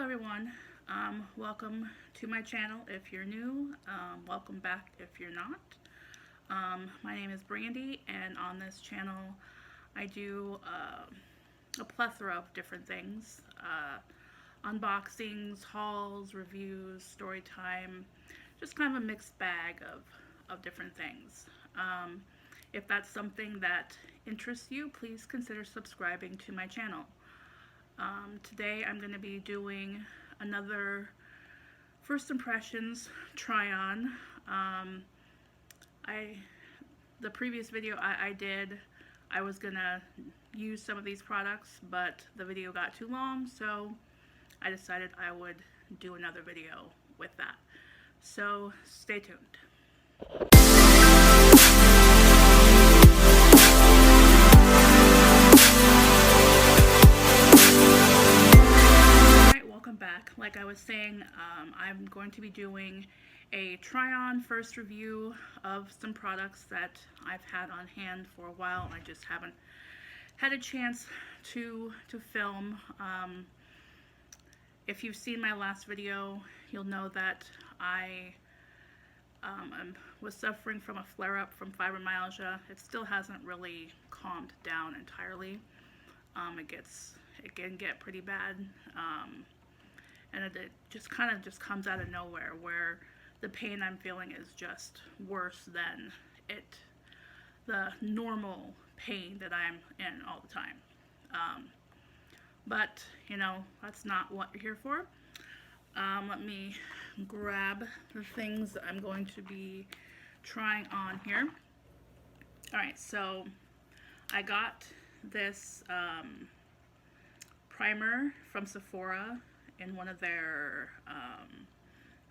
everyone. Welcome to my channel if you're new. Welcome back if you're not. My name is Brandy, and on this channel I do a plethora of different things. Unboxings, hauls, reviews, story time, just kind of a mixed bag of different things. If that's something that interests you, please consider subscribing to my channel. Today I'm going to be doing another first impressions try on. The previous video I did, I was gonna use some of these products, but the video got too long, so I decided I would do another video with that. So stay tuned. Welcome back. Like I was saying, I'm going to be doing a try-on first review of some products that I've had on hand for a while. I just haven't had a chance to film. If you've seen my last video, you'll know that I was suffering from a flare-up from fibromyalgia. It still hasn't really calmed down entirely. It can get pretty bad. And it just kind of comes out of nowhere, where the pain I'm feeling is just worse than the normal pain that I'm in all the time. But you know, that's not what you're here for. Let me grab the things that I'm going to be trying on here. Alright, so I got this primer from Sephora in one of their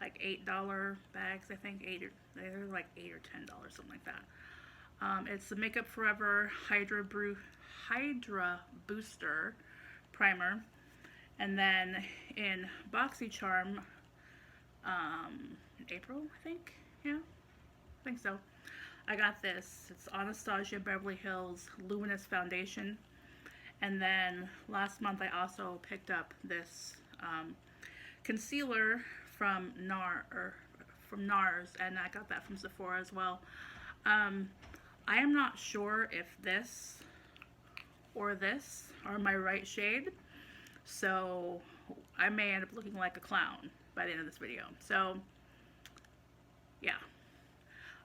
like $8 bags. I think they're like $8 or $10, something like that. It's the Makeup Forever Hydra Booster primer, and then in Boxycharm, in April, I think. Yeah, I think so. I got this. It's Anastasia Beverly Hills Luminous Foundation. And then last month I also picked up this concealer from NARS, and I got that from Sephora as well. I am not sure if this are my right shade, so I may end up looking like a clown by the end of this video. So yeah.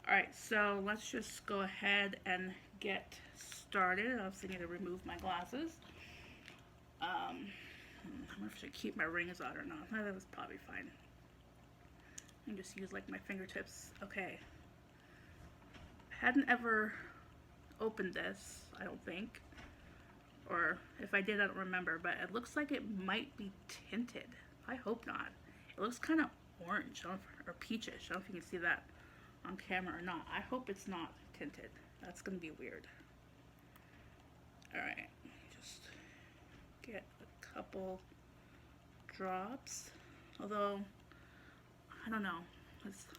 Alright, so let's just go ahead and get started. I obviously need to remove my glasses. I don't know if I should keep my rings on or not. That was probably fine. I can just use like my fingertips. Okay. I hadn't ever opened this, I don't think. Or if I did, I don't remember. But it looks like it might be tinted. I hope not. It looks kind of orange or peachish. I don't know if you can see that on camera or not. I hope it's not tinted. That's going to be weird. Alright. Just get a couple drops, although I don't know,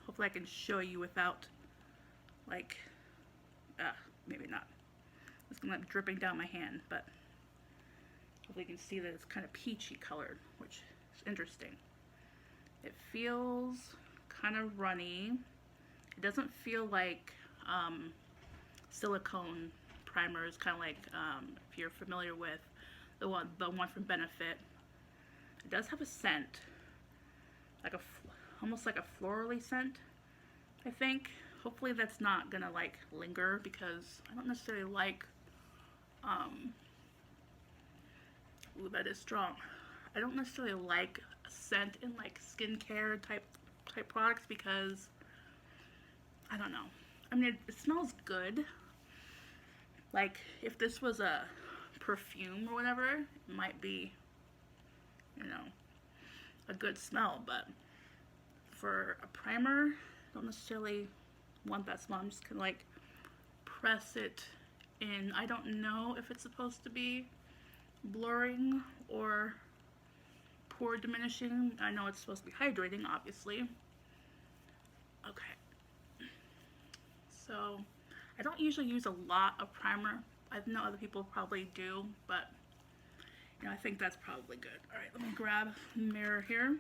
hopefully I can show you without like maybe not. It's gonna be dripping down my hand, but hopefully you can see that it's kind of peachy colored, which is interesting. It feels kind of runny. It doesn't feel like silicone primers, kind of like if you're familiar with the one from Benefit. It does have a scent, like almost like a florally scent, I think. Hopefully that's not gonna like linger, because I don't necessarily like ooh, that is strong. I don't necessarily like a scent in like skincare type products, because I don't know. I mean, it smells good. Like if this was a perfume or whatever, it might be, you know, a good smell, but for a primer, I don't necessarily want that smell. I'm just gonna like press it in. I don't know if it's supposed to be blurring or pore diminishing. I know it's supposed to be hydrating, obviously. Okay. So I don't usually use a lot of primer. I know other people probably do, but Yeah, I think that's probably good. All right, let me grab a mirror here.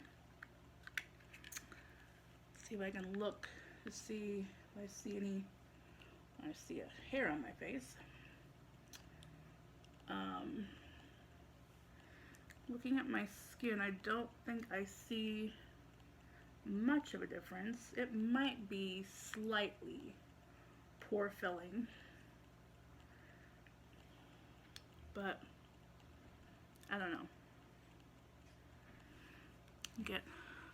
See if I can look to see if I see any. I see a hair on my face. Looking at my skin, I don't think I see much of a difference. It might be slightly pore filling, but I don't know. Get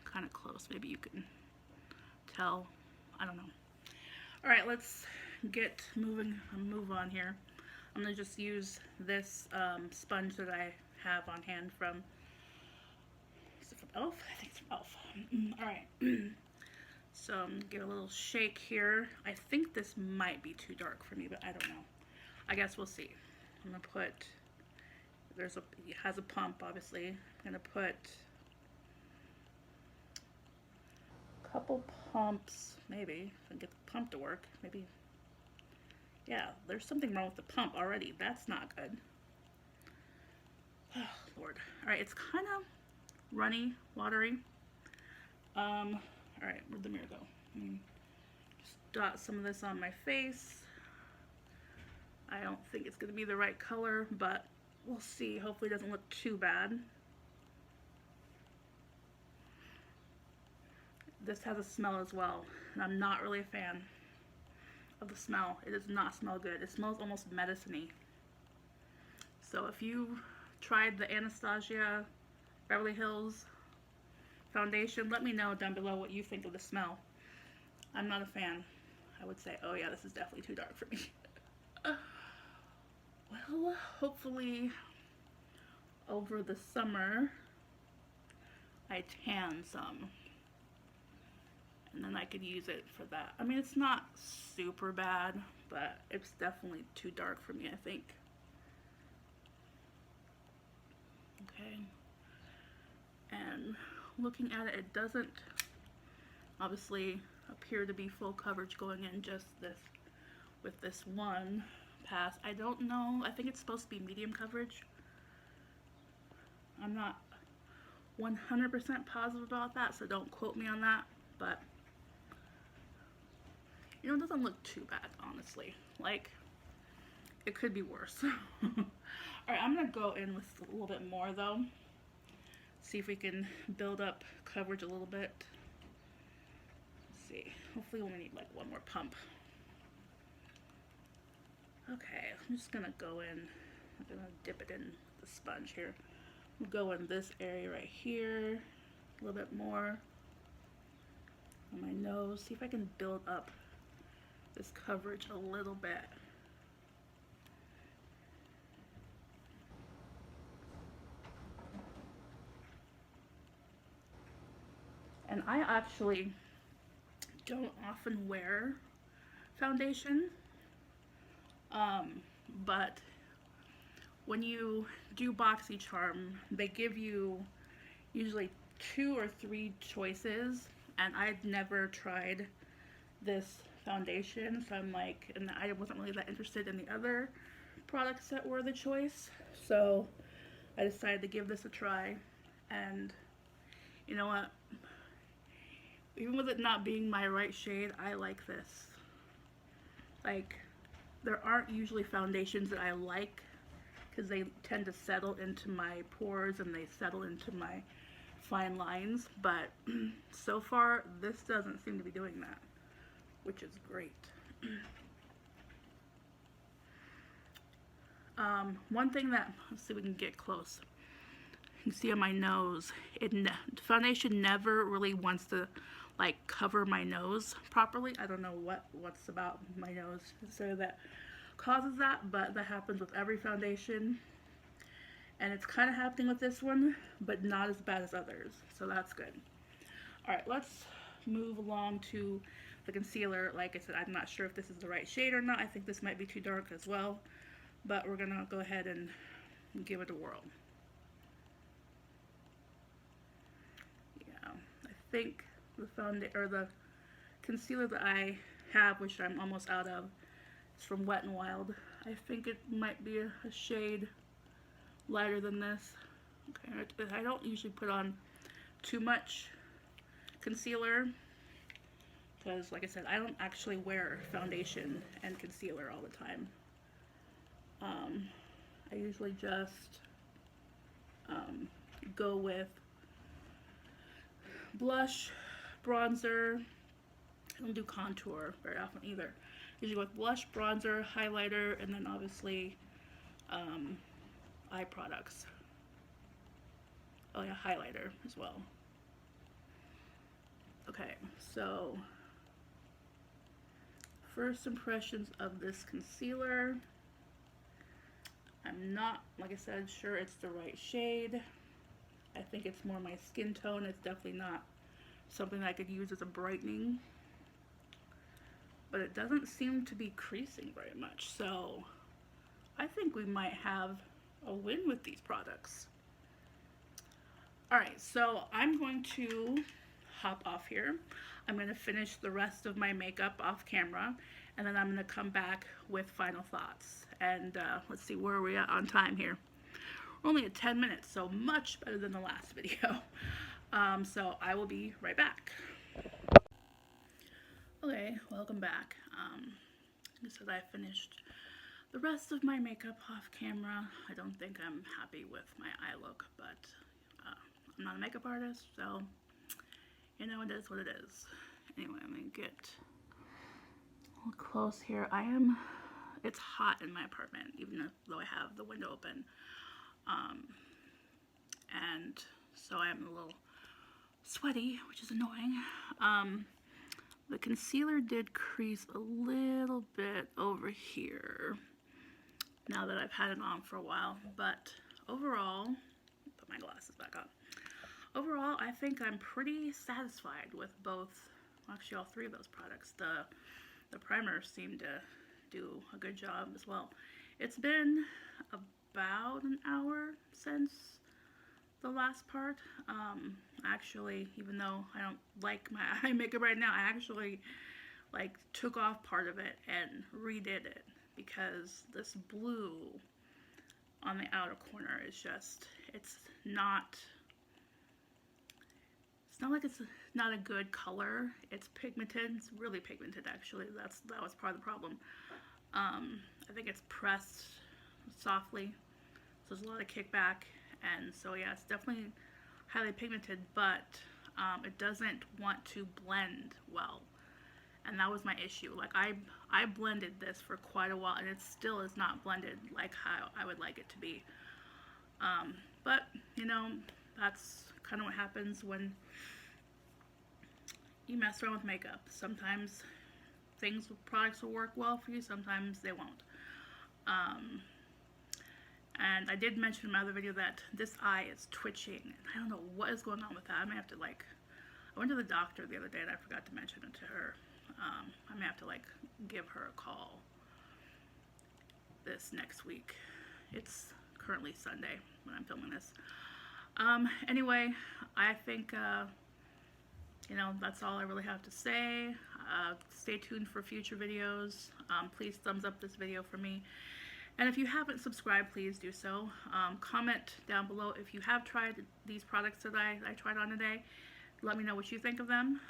kind of close, maybe you can tell. I don't know. All right, let's get moving and move on here. I'm gonna just use this sponge that I have on hand from, is it from Elf? I think it's from Elf. All right, so I'm gonna give a little shake here. I think this might be too dark for me, but I don't know. I guess we'll see. I'm gonna put, it has a pump, obviously. I'm gonna put a couple pumps, maybe, if I can get the pump to work, maybe. Yeah, there's something wrong with the pump already. That's not good. Oh, Lord. All right, it's kind of runny, watery. All right, where'd the mirror go? Just dot some of this on my face. I don't think it's gonna be the right color, but we'll see. Hopefully it doesn't look too bad. This has a smell as well, and I'm not really a fan of the smell. It does not smell good. It smells almost medicine-y. So if you tried the Anastasia Beverly Hills foundation, let me know down below what you think of the smell. I'm not a fan. I would say, oh yeah, this is definitely too dark for me. Well, hopefully over the summer I tan some, and then I could use it for that. I mean, it's not super bad, but it's definitely too dark for me, I think. Okay. And looking at it, it doesn't obviously appear to be full coverage going in just this, with this one pass. I don't know. I think it's supposed to be medium coverage. I'm not 100% positive about that, so don't quote me on that, but you know, it doesn't look too bad, honestly. Like, it could be worse. Alright, I'm gonna go in with a little bit more though. See if we can build up coverage a little bit. Let's see. Hopefully we only need like one more pump. Okay, I'm just gonna go in. I'm gonna dip it in the sponge here. We'll go in this area right here. A little bit more on my nose. See if I can build up this coverage a little bit. And I actually don't often wear foundation, but when you do Boxycharm, they give you usually 2 or 3 choices, and I'd never tried this foundation, so I'm like, and I wasn't really that interested in the other products that were the choice, so I decided to give this a try. And you know what, even with it not being my right shade, I like this. Like, there aren't usually foundations that I like because they tend to settle into my pores and they settle into my fine lines, but so far this doesn't seem to be doing that, which is great. One thing that, let's see if we can get close. You can see on my nose, foundation never really wants to like cover my nose properly. I don't know what's about my nose so that causes that, but that happens with every foundation. And it's kind of happening with this one, but not as bad as others, so that's good. Alright, let's move along to the concealer. Like I said, I'm not sure if this is the right shade or not. I think this might be too dark as well, but we're gonna go ahead and give it a whirl. Yeah, I think the concealer that I have, which I'm almost out of, is from Wet n Wild. I think it might be a shade lighter than this. Okay, I don't usually put on too much concealer because, like I said, I don't actually wear foundation and concealer all the time. I usually just go with blush, bronzer. I don't do contour very often either. Usually with blush, bronzer, highlighter, and then obviously eye products. Oh yeah, highlighter as well. Okay, so first impressions of this concealer. I'm not, like I said, sure it's the right shade. I think it's more my skin tone. It's definitely not something that I could use as a brightening. But it doesn't seem to be creasing very much. So I think we might have a win with these products. Alright, so I'm going to hop off here. I'm going to finish the rest of my makeup off camera. And then I'm going to come back with final thoughts. And let's see, where are we at on time here? We're only at 10 minutes, so much better than the last video. So I will be right back. Okay, welcome back. Like I said, I finished the rest of my makeup off camera. I don't think I'm happy with my eye look, but I'm not a makeup artist, so you know, it is what it is. Anyway, I'm gonna get a little close here. It's hot in my apartment, even though I have the window open. And so I am a little sweaty, which is annoying. The concealer did crease a little bit over here now that I've had it on for a while, but overall, put my glasses back on. Overall, I think I'm pretty satisfied with both, actually all three of those products. The primers seem to do a good job as well. It's been about an hour since the last part. Actually, even though I don't like my eye makeup right now, I actually like took off part of it and redid it because this blue on the outer corner is just, it's not like it's not a good color. It's pigmented. It's really pigmented actually. That was part of the problem. I think it's pressed softly, so there's a lot of kickback, and so yeah, it's definitely highly pigmented, but it doesn't want to blend well, and that was my issue. Like I blended this for quite a while, and it still is not blended like how I would like it to be. But you know, that's kind of what happens when you mess around with makeup. Sometimes products will work well for you, sometimes they won't. And I did mention in my other video that this eye is twitching. I don't know what is going on with that. I may have to I went to the doctor the other day and I forgot to mention it to her. I may have to give her a call this next week. It's currently Sunday when I'm filming this. Anyway, I think, you know, that's all I really have to say. Stay tuned for future videos. Please thumbs up this video for me. And if you haven't subscribed, please do so. Comment down below if you have tried these products that I tried on today. Let me know what you think of them.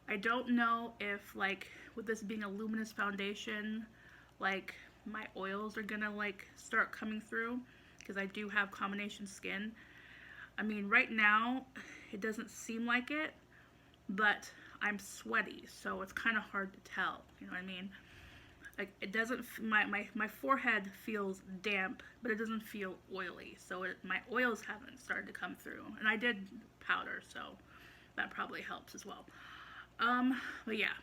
I don't know if, with this being a luminous foundation, my oils are gonna, start coming through, because I do have combination skin. I mean, right now, it doesn't seem like it, but I'm sweaty, so it's kind of hard to tell, you know what I mean? It doesn't, my forehead feels damp, but it doesn't feel oily, so my oils haven't started to come through. And I did powder, so that probably helps as well. But yeah,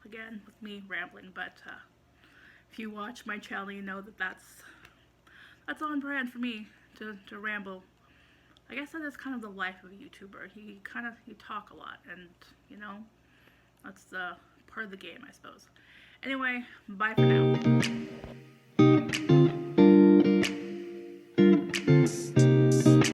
again, with me rambling, but if you watch my channel, you know that that's on brand for me to ramble. I guess that is kind of the life of a YouTuber. You talk a lot, and you know, that's the part of the game, I suppose. Anyway, bye for now.